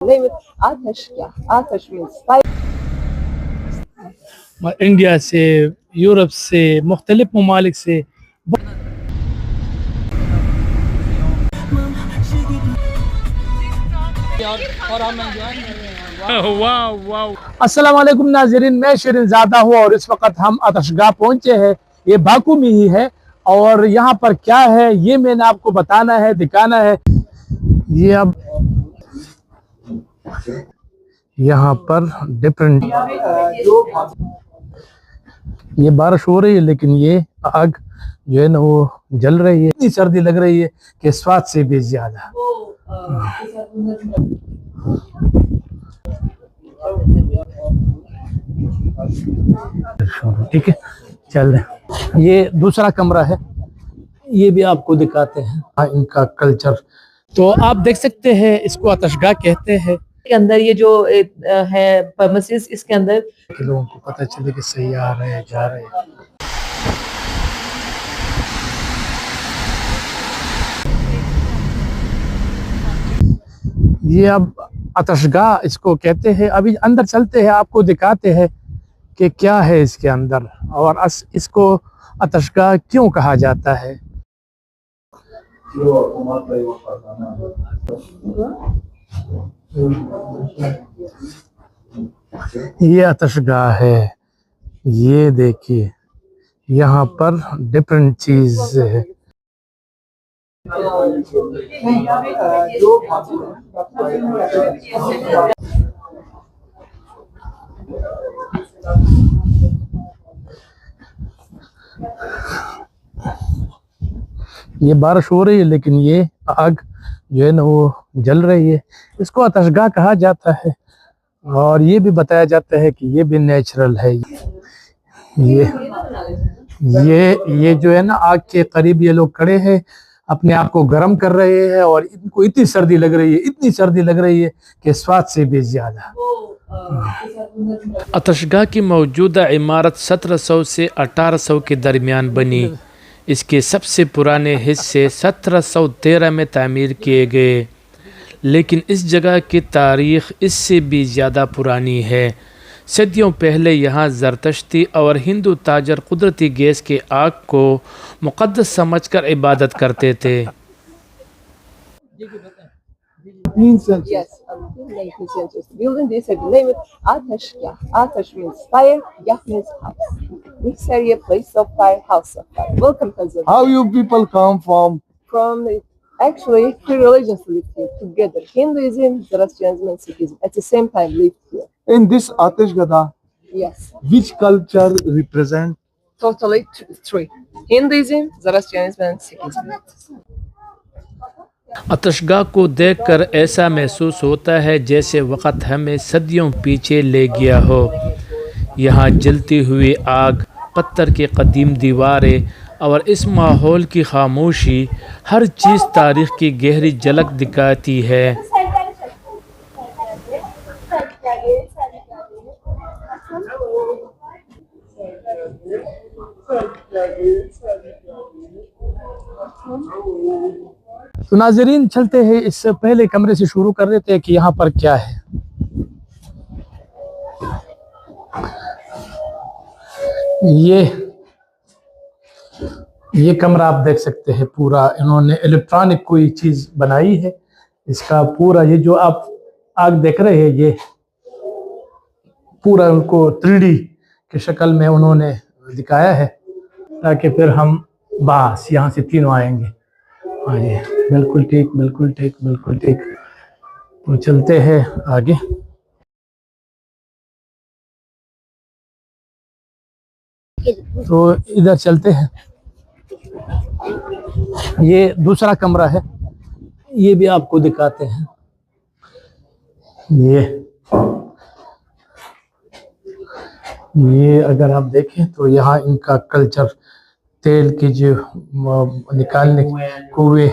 name it Atashga. Atash means fire. India से, Europe से, मुख्तलिफ ममालिक से वाह वाह। अस्सलाम वालेकुम नाज़रीन, मैं शिरीन ज़ादा हूँ और इस वक्त हम आतशगाह पहुँचे हैं। ये बाकू में ही है और यहाँ पर क्या है ये मैंने आपको बताना है, दिखाना है। ये अब यहाँ पर डिफरेंट, ये बारिश हो रही है लेकिन ये आग जो है ना वो जल रही है। इतनी सर्दी लग रही है कि स्वाद से भी ज्यादा। ठीक है, चल रहे। ये दूसरा कमरा है, ये भी आपको दिखाते हैं इनका कल्चर। तो आप देख सकते हैं, इसको आतशगाह कहते हैं। के अंदर ये जो है परमिसेस, इसके अंदर लोगों को पता चले कि सही आ रहे हैं, जा रहे हैं। ये अब आतशगाह इसको कहते हैं। अभी अंदर चलते हैं, आपको दिखाते हैं कि क्या है इसके अंदर और इसको आतशगाह क्यों कहा जाता है। ये आतशगाह है, ये देखिए यहाँ पर डिफरेंट चीज है। ये बारिश हो रही है लेकिन ये आग जो है ना वो जल रही है। इसको आतशगाह कहा जाता है और ये भी बताया जाता है कि ये भी नेचुरल है। ये जो है ना आग के करीब ये लोग खड़े हैं, अपने आप को गर्म कर रहे हैं और इनको इतनी सर्दी लग रही है, इतनी सर्दी लग रही है कि स्वाद से भी ज्यादा। आतशगाह की मौजूदा इमारत 1700 से 1800 के दरमियान बनी। इसके सबसे पुराने हिस्से 1713 में तामीर किए गए, लेकिन इस जगह की तारीख़ इससे भी ज़्यादा पुरानी है। सदियों पहले यहाँ ज़रतश्ती और हिंदू ताजर कुदरती गैस के आग को मुक़द्दस समझकर इबादत करते थे। Yes, 19th century. Building this, I name it Atashga. Atash means fire, Yah means house. This area, place of fire, house of fire. Welcome, Tanzania. How you people come from? From actually three religions live here together: Hinduism, Zoroastrianism, and Sikhism. At the same time, live here. In this Atashgada, Yes, which culture represent? totally three: Hinduism, Zoroastrianism, and Sikhism. आतशगाह को देखकर ऐसा महसूस होता है जैसे वक़्त हमें सदियों पीछे ले गया हो। यहाँ जलती हुई आग, पत्थर की कदीम दीवारें और इस माहौल की खामोशी हर चीज़ तारीख़ की गहरी झलक दिखाती है। तो नाज़रीन चलते हैं, इससे पहले कमरे से शुरू कर रहे थे कि यहाँ पर क्या है। ये कमरा आप देख सकते हैं, पूरा इन्होंने इलेक्ट्रॉनिक कोई चीज़ बनाई है। इसका पूरा ये जो आप आग देख रहे हैं, ये पूरा उनको 3D की शक्ल में उन्होंने दिखाया है ताकि फिर हम बस यहाँ से तीनों आएंगे। हाँ जी, बिल्कुल ठीक, बिल्कुल ठीक, बिल्कुल ठीक। तो चलते हैं आगे। तो इधर चलते हैं, ये दूसरा कमरा है, ये भी आपको दिखाते हैं। ये अगर आप देखें तो यहाँ इनका कल्चर, तेल की जो निकालने कुएं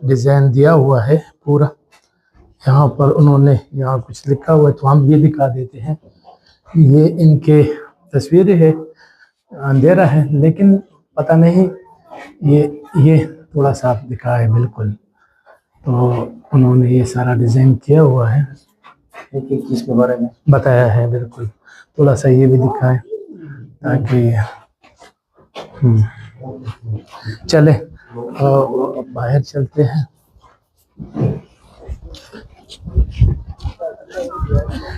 डिज़ाइन दिया हुआ है पूरा। यहाँ पर उन्होंने यहाँ कुछ लिखा हुआ है तो हम ये दिखा देते हैं। ये इनके तस्वीरें है, अंधेरा है लेकिन पता नहीं, ये थोड़ा सा दिखा है बिल्कुल। तो उन्होंने ये सारा डिज़ाइन किया हुआ है एक एक चीज के बारे में बताया है। बिल्कुल, थोड़ा सा ये भी दिखाएं ताकि चले बाहर चलते हैं।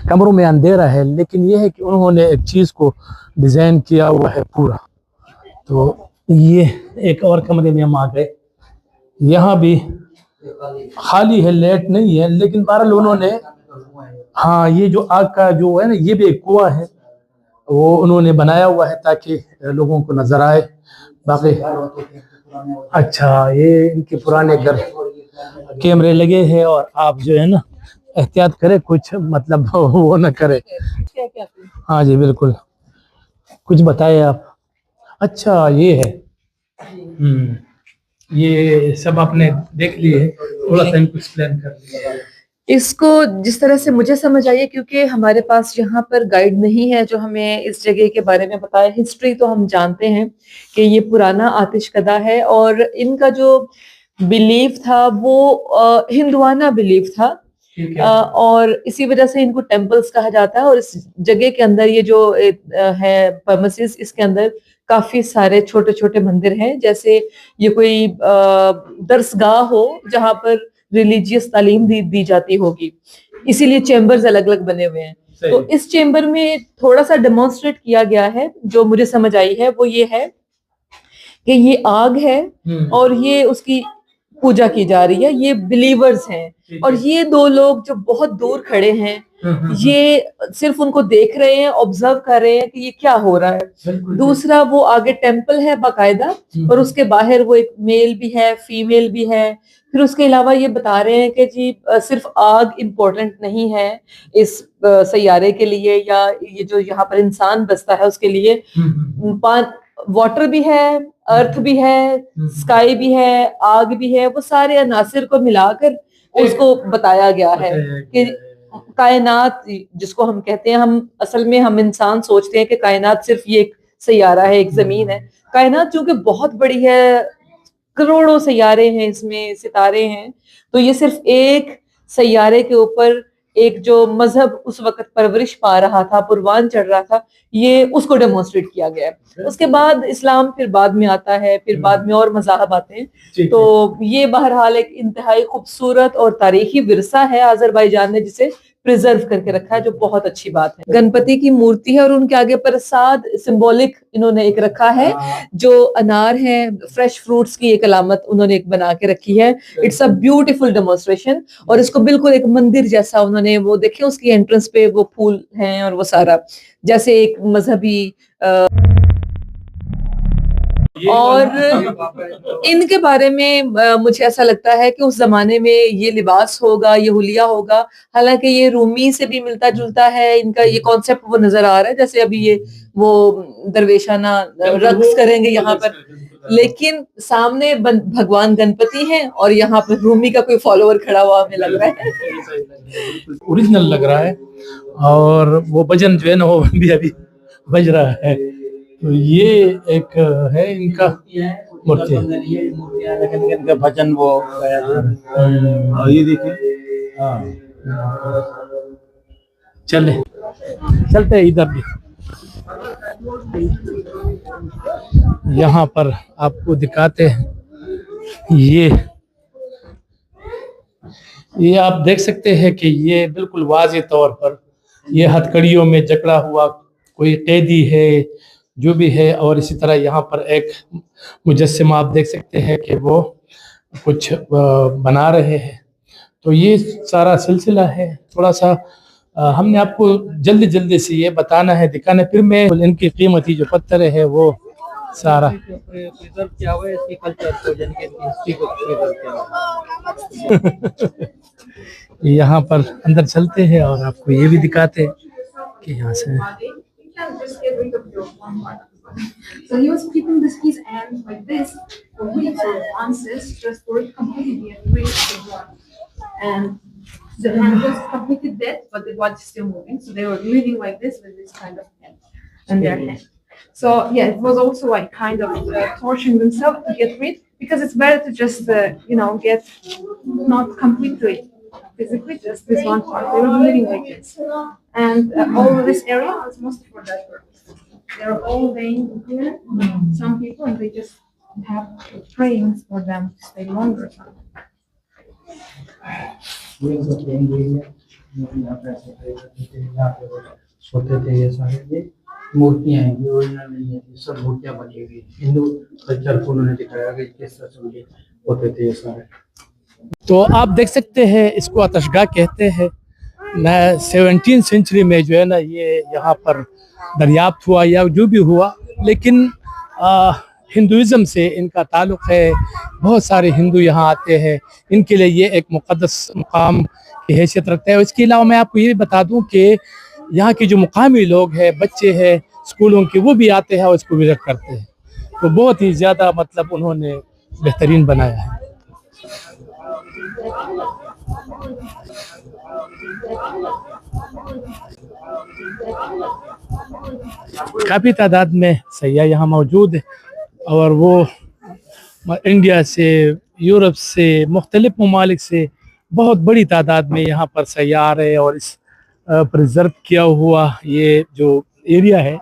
कमरों में अंधेरा है, लेकिन ये है कि उन्होंने एक चीज को डिजाइन किया हुआ है पूरा। तो ये एक और कमरे में हम आ गए, यहाँ भी खाली है, लेट नहीं है, लेकिन बहरहाल उन्होंने, हाँ, ये जो आग का जो है ना, ये भी एक कुआं है, वो उन्होंने बनाया हुआ है ताकि लोगों को नजर आए। बाकी अच्छा, ये इनके पुराने घर, कैमरे लगे हैं, और आप जो है ना एहतियात करें, कुछ मतलब वो न करे। क्या क्या हाँ जी बिल्कुल, कुछ बताए आप। अच्छा, ये है, ये सब आपने देख लिए, थोड़ा सा इनको एक्सप्लेन कर दिया। इसको जिस तरह से मुझे समझ आई है, क्योंकि हमारे पास यहाँ पर गाइड नहीं है जो हमें इस जगह के बारे में बताए। हिस्ट्री तो हम जानते हैं कि ये पुराना आतिशकदा है, और इनका जो बिलीफ था वो हिंदुआना बिलीफ था, और इसी वजह से इनको टेम्पल्स कहा जाता है। और इस जगह के अंदर ये जो है परमिसेस, इसके अंदर काफी सारे छोटे छोटे मंदिर हैं, जैसे ये कोई दरसगाह हो जहां पर रिलीजियस तालीम दी जाती होगी, इसीलिए चेम्बर्स अलग अलग बने हुए हैं। तो इस चेम्बर में थोड़ा सा डेमोन्स्ट्रेट किया गया है, जो मुझे समझ आई है वो ये है कि ये आग है और ये उसकी पूजा की जा रही है, ये बिलीवर्स हैं। और ये दो लोग जो बहुत दूर खड़े हैं, ये सिर्फ उनको देख रहे हैं, ऑब्जर्व कर रहे हैं कि ये क्या हो रहा है। दूसरा, वो आगे टेम्पल है बाकायदा, और उसके बाहर वो एक मेल भी है, फीमेल भी है। फिर उसके अलावा ये बता रहे हैं कि जी सिर्फ आग इम्पोर्टेंट नहीं है इस सैयारे के लिए, या ये जो यहाँ पर इंसान बसता है उसके लिए। वाटर भी है, अर्थ भी है, स्काई भी है, आग भी है, वो सारे अनासिर को मिलाकर उसको बताया गया है कि कायनात जिसको हम कहते हैं, हम असल में हम इंसान सोचते हैं कि कायनात सिर्फ ये एक सैयारा है, एक जमीन है। कायनात चूंकि बहुत बड़ी है, करोड़ों सैयारे हैं, इसमें सितारे हैं, तो ये सिर्फ एक सैयारे के ऊपर एक जो मजहब उस वक्त परवरिश पा रहा था, पुरवान चढ़ रहा था, ये उसको डेमोन्स्ट्रेट किया गया है। उसके बाद इस्लाम फिर बाद में आता है, फिर बाद में और मज़ाहब आते हैं। तो ये बहरहाल एक इंतहाई खूबसूरत और तारीखी विरसा है आज़रबाईजान ने जिसे प्रिजर्व करके रखा है, जो बहुत अच्छी बात है। गणपति की मूर्ति है और उनके आगे प्रसाद सिंबॉलिक इन्होंने एक रखा है, जो अनार है, फ्रेश फ्रूट्स की एक अलामत उन्होंने एक बना के रखी है। इट्स अ ब्यूटीफुल डेमोन्स्ट्रेशन, और इसको बिल्कुल एक मंदिर जैसा उन्होंने, वो देखिए उसकी एंट्रेंस पे वो फूल हैं और वो सारा जैसे एक मजहबी और इनके बारे में मुझे ऐसा लगता है कि उस जमाने में ये लिबास होगा, ये हुलिया होगा। हालांकि ये रूमी से भी मिलता जुलता है, इनका ये कॉन्सेप्ट वो नजर आ रहा है, जैसे अभी ये वो दरवेशाना रक्स करेंगे यहाँ पर, लेकिन सामने भगवान गणपति हैं और यहाँ पर रूमी का कोई फॉलोअर खड़ा हुआ हमें लग रहा है। ओरिजिनल लग रहा है, और वो भजन जो है ना वो भी अभी बज रहा है। तो ये एक है इनका मूर्ति, लेकिन इनका भजन वो ये देखिए। चलते हैं इधर भी। यहाँ पर आपको दिखाते हैं, ये आप देख सकते हैं कि ये बिल्कुल वाज़ेह तौर पर ये हथकड़ियों में जकड़ा हुआ कोई कैदी है जो भी है, और इसी तरह यहाँ पर एक मुजस्सिमा आप देख सकते हैं कि वो कुछ बना रहे हैं। तो ये सारा सिलसिला है। थोड़ा सा हमने आपको जल्दी जल्दी से ये बताना है, दिखाना, फिर मैं इनकी कीमती जो पत्थर है वो सारा प्रिजर्व किया हुआ है, इसकी कल्चर को, यानी कि हिस्ट्री को प्रिजर्व किया हुआ है। यहाँ पर अंदर चलते हैं और आपको ये भी दिखाते हैं कि यहाँ से So he was keeping this piece and like this for weeks or months just for it completely and the hand was completely dead, but the body still moving. So they were living like this with this kind of hand in their hand. So yeah, it was also like kind of torturing themselves to get rid, because it's better to just get not completely physically, just this one part. They will be living like this. And all of this area is mostly for that purpose. They're all laying here, some people, and they just have frames for them to stay longer. सोते थे ये सारे, ये मूर्तियां हैं, ये original नहीं है, ये सब मूर्तियां बनी हुई हैं। हिंदू कल्चर को उन्होंने दिखाया कि किस तरह से ये होते थे ये सारे। तो आप देख सकते हैं, इसको आतशगाह कहते हैं। 17वीं सेंचुरी में जो है ना, ये यहाँ पर दरियाफ्त हुआ या जो भी हुआ, लेकिन हिंदुइज़्म से इनका ताल्लुक़ है। बहुत सारे हिंदू यहाँ आते हैं, इनके लिए ये एक मुक़द्दस मुकाम की हैसियत रखता है। इसके अलावा मैं आपको ये भी बता दूं कि यहाँ के जो मुकामी लोग हैं, बच्चे हैं स्कूलों के, वो भी आते हैं और इसको विज़िट करते हैं। तो बहुत ही ज़्यादा मतलब उन्होंने बेहतरीन बनाया है। काफ़ी तादाद में सयाह यहाँ मौजूद है और वो इंडिया से, यूरोप से, मुख्तलिफ ममालिक से बहुत बड़ी तादाद में यहाँ पर सयाह आ रहे हैं। और इस प्रिजर्व किया हुआ ये जो एरिया है,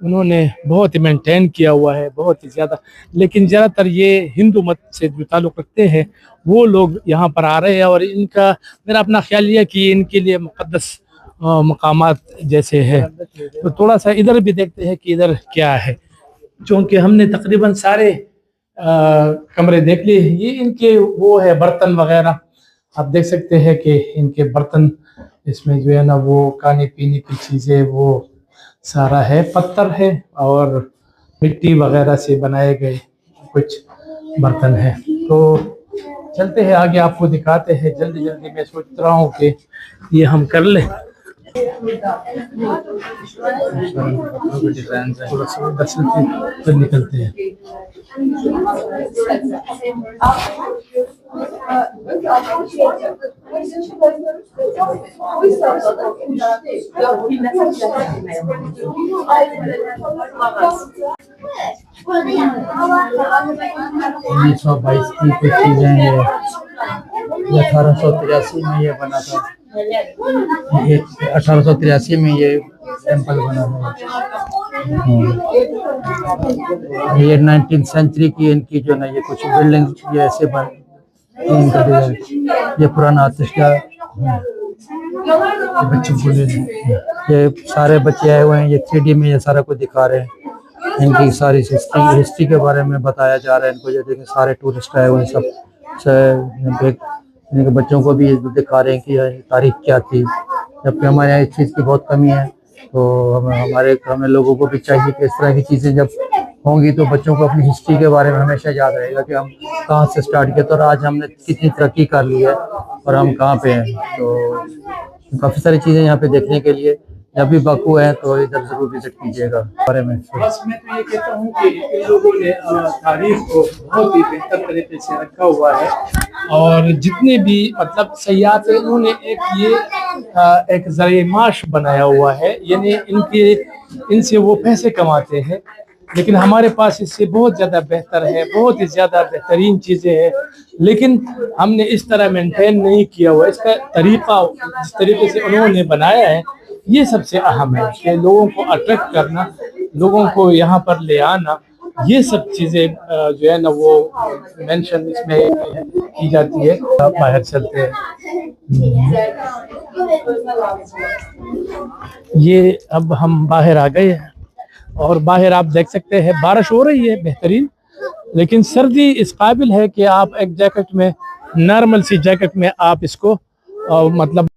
उन्होंने बहुत ही मेंटेन किया हुआ है, बहुत ही ज़्यादा। लेकिन ज़्यादातर ये हिंदू मत से जो ताल्लुक़ रखते हैं वो लोग यहाँ पर आ रहे हैं और इनका, मेरा अपना ख्याल ये है कि इनके लिए मुक़द्दस मकामात जैसे है। तो थोड़ा सा इधर भी देखते हैं कि इधर क्या है, चूँकि हमने तकरीबन सारे कमरे देख लिए। ये इनके वो है बर्तन वगैरह, आप देख सकते हैं कि इनके बर्तन, इसमें जो है ना वो खाने पीने की चीज़ें वो सारा है, पत्थर है और मिट्टी वगैरह से बनाए गए कुछ बर्तन हैं। तो चलते हैं आगे, आपको दिखाते हैं जल्दी जल्दी। मैं सोच रहा हूँ कि ये हम कर लें। थोड़ा सा फिर निकलते हैं। उन्नीस सौ 22 की कुछ चीजें हैं, ये 1883 में ये बना था। ये 1883 में ये टेम्पल बना था। ये 19th सेंचुरी की इनकी जो ना ये कुछ बिल्डिंग ये ऐसे बन, ये पुराना आतिशगाह। बच्चों को ले, ये सारे बच्चे आए हुए हैं, ये 3D में ये सारा कुछ दिखा रहे हैं। इनकी सारी हिस्ट्री के बारे में बताया जा रहा है इनको। ये देखें सारे टूरिस्ट आए हुए हैं, सब इनके बच्चों को भी दिखा रहे हैं कि तारीख क्या थी। जबकि हमारे यहाँ इस चीज़ की बहुत कमी है, तो हमें लोगों को भी चाहिए कि इस तरह की चीज़ें जब होंगी तो बच्चों को अपनी हिस्ट्री के बारे में हमेशा याद रहेगा कि हम कहाँ से स्टार्ट किया, तो आज हमने कितनी तरक्की कर ली है और हम कहाँ पे हैं। तो काफ़ी सारी चीज़ें यहाँ पे देखने के लिए, जब भी बाकू है तो इधर जरूर विजिट कीजिएगा बारे में। बस मैं तो ये कहता हूँ कि इन लोगों ने तारीख को बहुत ही बेहतर तरीके से रखा हुआ है और जितने भी मतलब सयाह थे उन्होंने एक ज़रिए माश बनाया हुआ है, यानी इनसे वो पैसे कमाते हैं। लेकिन हमारे पास इससे बहुत ज़्यादा बेहतर है, बहुत ही ज़्यादा बेहतरीन चीज़ें हैं, लेकिन हमने इस तरह मेंटेन नहीं किया हुआ। इसका तरीक़ा जिस तरीके से उन्होंने बनाया है, ये सबसे अहम है कि लोगों को अट्रैक्ट करना, लोगों को यहाँ पर ले आना, ये सब चीज़ें जो है ना वो मेंशन इसमें की जाती है। बाहर चलते हैं, ये अब हम बाहर आ गए हैं और बाहर आप देख सकते हैं बारिश हो रही है बेहतरीन, लेकिन सर्दी इस काबिल है कि आप एक जैकेट में, नॉर्मल सी जैकेट में आप इसको मतलब